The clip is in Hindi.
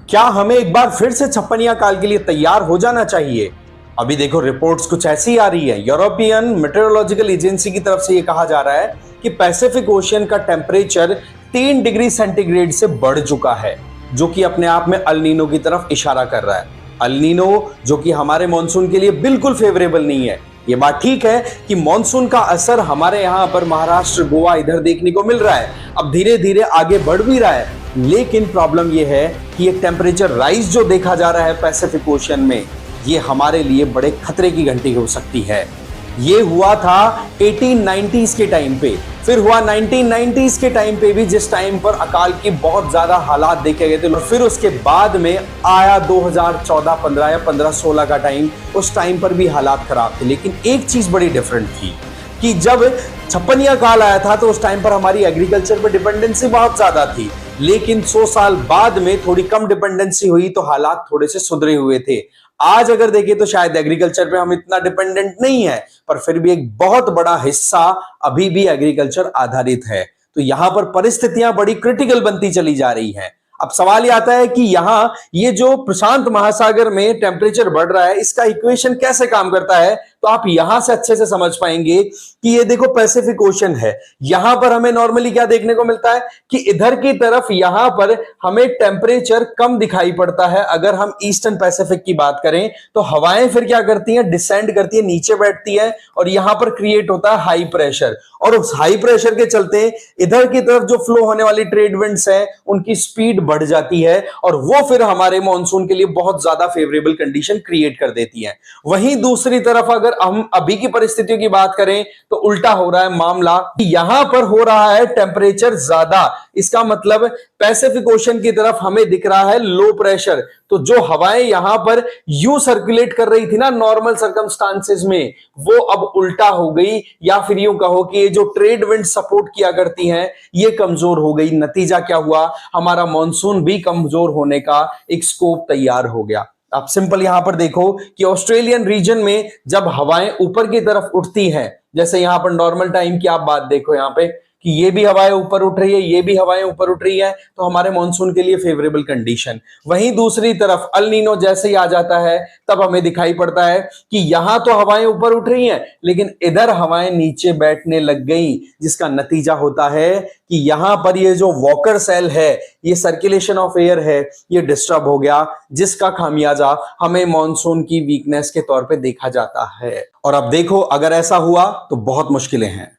क्या हमें एक बार फिर से छप्पनिया काल के लिए तैयार हो जाना चाहिए? अभी देखो रिपोर्ट्स कुछ ऐसी आ रही है। यूरोपियन मेट्रोलॉजिकल एजेंसी की तरफ से यह कहा जा रहा है कि पैसिफिक ओशियन का टेम्परेचर 3 डिग्री सेंटीग्रेड से बढ़ चुका है, जो कि अपने आप में अल नीनो की तरफ इशारा कर रहा है। अल नीनो जो कि हमारे मॉनसून के लिए बिल्कुल फेवरेबल नहीं है। ये बात ठीक है कि मॉनसून का असर हमारे यहां पर महाराष्ट्र, गोवा इधर देखने को मिल रहा है, अब धीरे धीरे आगे बढ़ भी रहा है। लेकिन प्रॉब्लम यह है कि ये टेम्परेचर राइज जो देखा जा रहा है पैसिफिक ओशियन में, ये हमारे लिए बड़े खतरे की घंटी हो सकती है। ये हुआ था 1890s के टाइम पे, फिर हुआ 1990s के टाइम पे भी, जिस टाइम पर अकाल के बहुत ज्यादा हालात देखे गए थे। और फिर उसके बाद में आया 2014-15 या 15-16 का टाइम, उस टाइम पर भी हालात खराब थे। लेकिन एक चीज बड़ी डिफरेंट थी कि जब छप्पनिया काल आया था तो उस टाइम पर हमारी एग्रीकल्चर पर डिपेंडेंसी बहुत ज्यादा थी। लेकिन 100 साल बाद में थोड़ी कम डिपेंडेंसी हुई तो हालात थोड़े से सुधरे हुए थे। आज अगर देखें तो शायद एग्रीकल्चर पे हम इतना डिपेंडेंट नहीं है, पर फिर भी एक बहुत बड़ा हिस्सा अभी भी एग्रीकल्चर आधारित है। तो यहां पर परिस्थितियां बड़ी क्रिटिकल बनती चली जा रही हैं। अब सवाल ये आता है कि यहां ये जो प्रशांत महासागर में टेम्परेचर बढ़ रहा है, इसका इक्वेशन कैसे काम करता है? तो आप यहां से अच्छे से समझ पाएंगे कि ये देखो पैसिफिक ओशन है, यहां पर हमें नॉर्मली क्या देखने को मिलता है कि इधर की तरफ यहां पर हमें टेम्परेचर कम दिखाई पड़ता है। अगर हम ईस्टर्न पैसिफिक की बात करें तो हवाएं फिर क्या करती हैं, डिसेंड करती है, नीचे बैठती है और यहां पर क्रिएट होता है हाई प्रेशर। और उस हाई प्रेशर के चलते इधर की तरफ जो फ्लो होने वाली ट्रेड विंड्स हैं, उनकी स्पीड बढ़ जाती है और वो फिर हमारे मॉनसून के लिए बहुत ज्यादा फेवरेबल कंडीशन क्रिएट कर देती है। वहीं दूसरी तरफ अगर हम अभी की परिस्थितियों की बात करें तो उल्टा हो रहा है मामला। यहां पर हो रहा है टेम्परेचर ज्यादा, इसका मतलब पैसिफिक ओशन की तरफ हमें दिख रहा है लो प्रेशर। तो जो हवाएं यहां पर यू सर्कुलेट कर रही थी ना नॉर्मल सर्कमस्टांसेस में, वो अब उल्टा हो गई, या फिर यूं कहो कि ये जो ट्रेड विंड सपोर्ट किया करती हैं ये कमजोर हो गई। नतीजा क्या हुआ, हमारा मॉनसून भी कमजोर होने का एक स्कोप तैयार हो गया। आप सिंपल यहां पर देखो कि ऑस्ट्रेलियन रीजन में जब हवाएं ऊपर की तरफ उठती हैं, जैसे यहां पर नॉर्मल टाइम की आप बात देखो यहां पे कि ये भी हवाएं ऊपर उठ रही है, ये भी हवाएं ऊपर उठ रही है, तो हमारे मॉनसून के लिए फेवरेबल कंडीशन। वहीं दूसरी तरफ अल नीनो जैसे ही आ जाता है तब हमें दिखाई पड़ता है कि यहां तो हवाएं ऊपर उठ रही हैं लेकिन इधर हवाएं नीचे बैठने लग गई, जिसका नतीजा होता है कि यहां पर ये जो वॉकर सेल है, ये सर्कुलेशन ऑफ एयर है, ये डिस्टर्ब हो गया, जिसका खामियाजा हमें मॉनसून की वीकनेस के तौर पे देखा जाता है। और अब देखो अगर ऐसा हुआ तो बहुत मुश्किलें हैं।